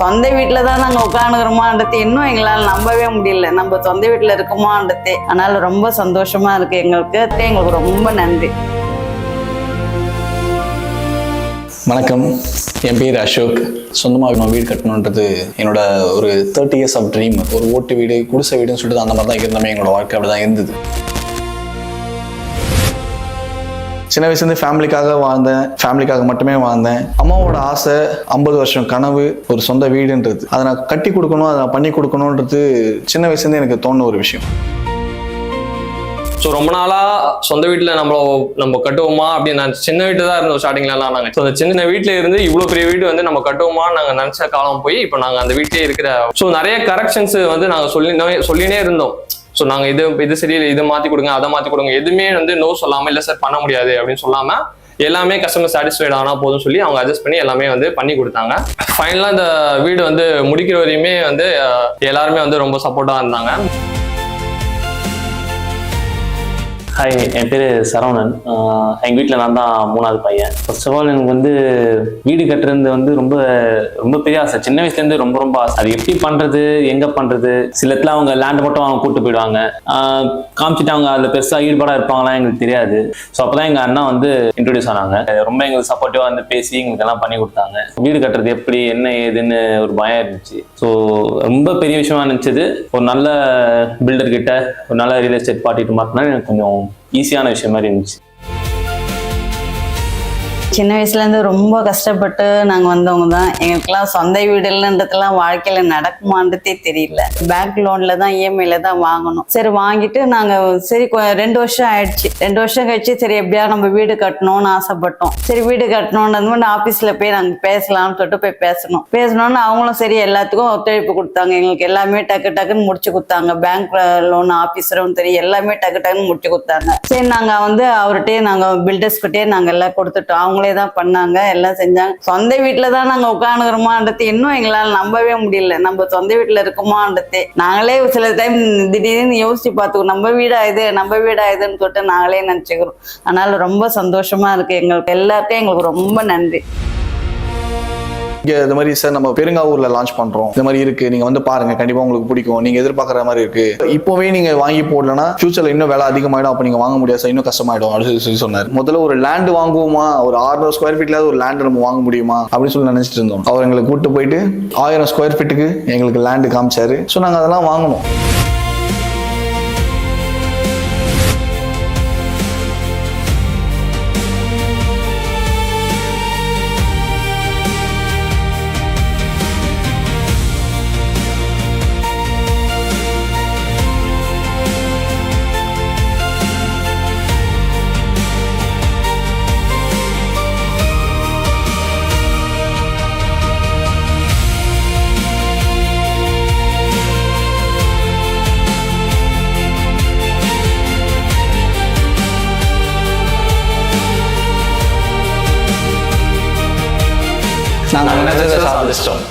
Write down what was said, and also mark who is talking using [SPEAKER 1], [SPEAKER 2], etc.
[SPEAKER 1] சொந்த வீட்டில் தான் நாங்கள் உட்காந்துக்கிறோமான்றது இன்னும் எங்களால் நம்பவே முடியல. நம்ம சொந்த வீட்டில் இருக்கோமான்றதே. அதனால ரொம்ப சந்தோஷமா இருக்கு எங்களுக்கு ரொம்ப நன்றி.
[SPEAKER 2] வணக்கம், என் பேர் அசோக். சொந்தமாக நான் வீடு கட்டணுன்றது என்னோட ஒரு 30 years ஆஃப் ட்ரீம். ஒரு ஓட்டு வீடு, குடிசை வீடுன்னு சொல்லிட்டு அந்த மாதிரி தான் இருந்தோமே. எங்களோட வாழ்க்கை அப்படி தான் இருந்தது. சின்ன வயசுலேருந்து ஃபேமிலிக்காக மட்டுமே வாழ்ந்தேன். அம்மாவோட ஆசை 50 வருஷம் கனவு ஒரு சொந்த வீடுன்றது. அதை நான் கட்டி கொடுக்கணும், அதை நான் பண்ணி கொடுக்கணுன்றது சின்ன வயசுலேருந்து எனக்கு தோணுன ஒரு விஷயம்.
[SPEAKER 3] ஸோ ரொம்ப நாளாக சொந்த வீட்டில் நம்ம கட்டுவோமா அப்படின்னு நான் சின்ன வீட்டு தான் இருந்தோம் ஸ்டார்டிங்லாம். நாங்கள் ஸோ அந்த சின்ன வீட்டில் இருந்து இவ்வளோ பெரிய வீடு வந்து நம்ம கட்டுவோமான்னு நாங்கள் நினச்ச காலம் போய் இப்போ நாங்கள் அந்த வீட்டிலே இருக்கிற ஸோ நிறைய கரெக்ஷன்ஸ் வந்து நாங்கள் சொல்லினே இருந்தோம். ஸோ நாங்கள் இது சரியில்லை, இதை மாற்றி கொடுங்க, அதை மாற்றி கொடுங்க, எதுவுமே வந்து நோ சொல்லாமல் இல்லை சார் பண்ண முடியாது அப்படின்னு சொல்லாமல் எல்லாமே கஸ்டமர் சாட்டிஸ்ஃபைட் ஆனால் போதும் சொல்லி அவங்க அட்ஜஸ்ட் பண்ணி எல்லாமே வந்து பண்ணி கொடுத்தாங்க. ஃபைனலாக இந்த வீடு வந்து முடிக்கிற வரையுமே வந்து எல்லாருமே வந்து ரொம்ப சப்போர்ட்டாக இருந்தாங்க.
[SPEAKER 4] ஹாய், என் பேர் சரவணன். எங்கள் வீட்டில் நான் தான் 3வது பையன். ஃபர்ஸ்ட் ஆஃப் ஆல் எனக்கு வந்து வீடு கட்டுறது வந்து ரொம்ப ரொம்ப பெரிய ஆசை. சின்ன வயசுலேருந்து ரொம்ப ஆசை. அது எப்படி பண்ணுறது, எங்கே பண்ணுறது, சில இடத்துல அவங்க லேண்ட் மட்டும் அவங்க கூப்பிட்டு போயிடுவாங்க, காமிச்சிட்டு அவங்க அதில் பெருசாக ஈடுபாடாக இருப்பாங்களாம் எங்களுக்கு தெரியாது. ஸோ அப்போ தான் எங்கள் அண்ணா வந்து இன்ட்ரடியூஸ் ஆனாங்க. ரொம்ப எங்களுக்கு சப்போர்ட்டிவாக வந்து பேசி எங்களுக்கு எல்லாம் பண்ணி கொடுத்தாங்க. வீடு கட்டுறது எப்படி என்ன ஏதுன்னு ஒரு பயம் இருந்துச்சு. ஸோ ரொம்ப பெரிய விஷயமா இருந்துச்சு. ஒரு நல்ல பில்டர் கிட்ட, ஒரு நல்ல ரியல் எஸ்டேட் பார்ட்டிட்டு மாட்டினா எனக்கு கொஞ்சம் ஈஸியான விஷயம் மாதிரி இருந்துச்சு.
[SPEAKER 1] சின்ன வயசுலேருந்து ரொம்ப கஷ்டப்பட்டு நாங்கள் வந்தவங்க தான். எங்களுக்கெல்லாம் சொந்த வீடு இல்லைன்றதுலாம் வாழ்க்கையில் நடக்குமான்றதே தெரியல. பேங்க் லோனில் தான் இஎம்ஐல தான் வாங்கணும். சரி வாங்கிட்டு நாங்கள் சரி 2 வருஷம் ஆயிடுச்சு. 2 வருஷம் கழிச்சு சரி எப்படியா நம்ம வீடு கட்டணும்னு ஆசைப்பட்டோம். சரி வீடு கட்டணுன்றது மாதிரி ஆஃபீஸில் போய் நாங்கள் பேசலாம்னு சொல்லிட்டு போய் பேசணும்னு அவங்களும் சரி எல்லாத்துக்கும் ஒத்துழைப்பு கொடுத்தாங்க. எங்களுக்கு எல்லாமே டக்குன்னு முடிச்சு கொடுத்தாங்க. பேங்க் லோன் ஆஃபீஸரும் சரி எல்லாமே டக்குன்னு முடிச்சு கொடுத்தாங்க. சரி நாங்கள் வந்து அவர்கிட்டயே நாங்கள் பில்டர்ஸ்கிட்டே நாங்கள் எல்லாம் கொடுத்துட்டோம். அவங்க தான் பண்ணாங்க, எல்லாம் செஞ்சாங்க. சொந்த வீட்டுல தான் நாங்க உட்காந்துக்கிறோமான்றது இன்னும் எங்களால் நம்பவே முடியல. நம்ம சொந்த வீட்டுல இருக்கோமான்றதே. நாங்களே சில டைம் திடீர்னு யோசிச்சு பார்த்துக்கோம், நம்ம வீடாயுதுன்னு சொல்லிட்டு நாங்களே நினைச்சுக்கிறோம். அதனால ரொம்ப சந்தோஷமா இருக்கு எல்லாருக்கும் எங்களுக்கு ரொம்ப நன்றி.
[SPEAKER 2] இங்கே இந்த மாதிரி சார் நம்ம பெருங்காவூர்ல லான்ச் பண்றோம், இந்த மாதிரி இருக்கு, நீங்க வந்து பாருங்க, கண்டிப்பா உங்களுக்கு பிடிக்கும், நீங்க எதிர்பார்க்குற மாதிரி இருக்கு. இப்போவே நீங்க வாங்கி போடலன்னா ஃபியூச்சர்ல இன்னும் விலை அதிகமாயிடும், அப்ப நீங்க வாங்க முடியாது சார், இன்னும் கஷ்டமாயிடும் அப்படின்னு சொல்லி சொன்னார். முதல்ல ஒரு லேண்ட் வாங்குவோமா, ஒரு 600 ஸ்கொயர் ஃபீட்ல ஒரு லேண்ட் நம்ம வாங்க முடியுமா அப்படின்னு சொல்லி நினைச்சிட்டு இருந்தோம். அவர் எங்களை கூப்பிட்டு போயிட்டு 1000 ஸ்கொயர் ஃபீட்டுக்கு எங்களுக்கு லேண்ட் காமிச்சாரு. ஸோ நாங்கள் அதெல்லாம் வாங்கணும். நாங்கள் சாதிச்சிட்டோம்.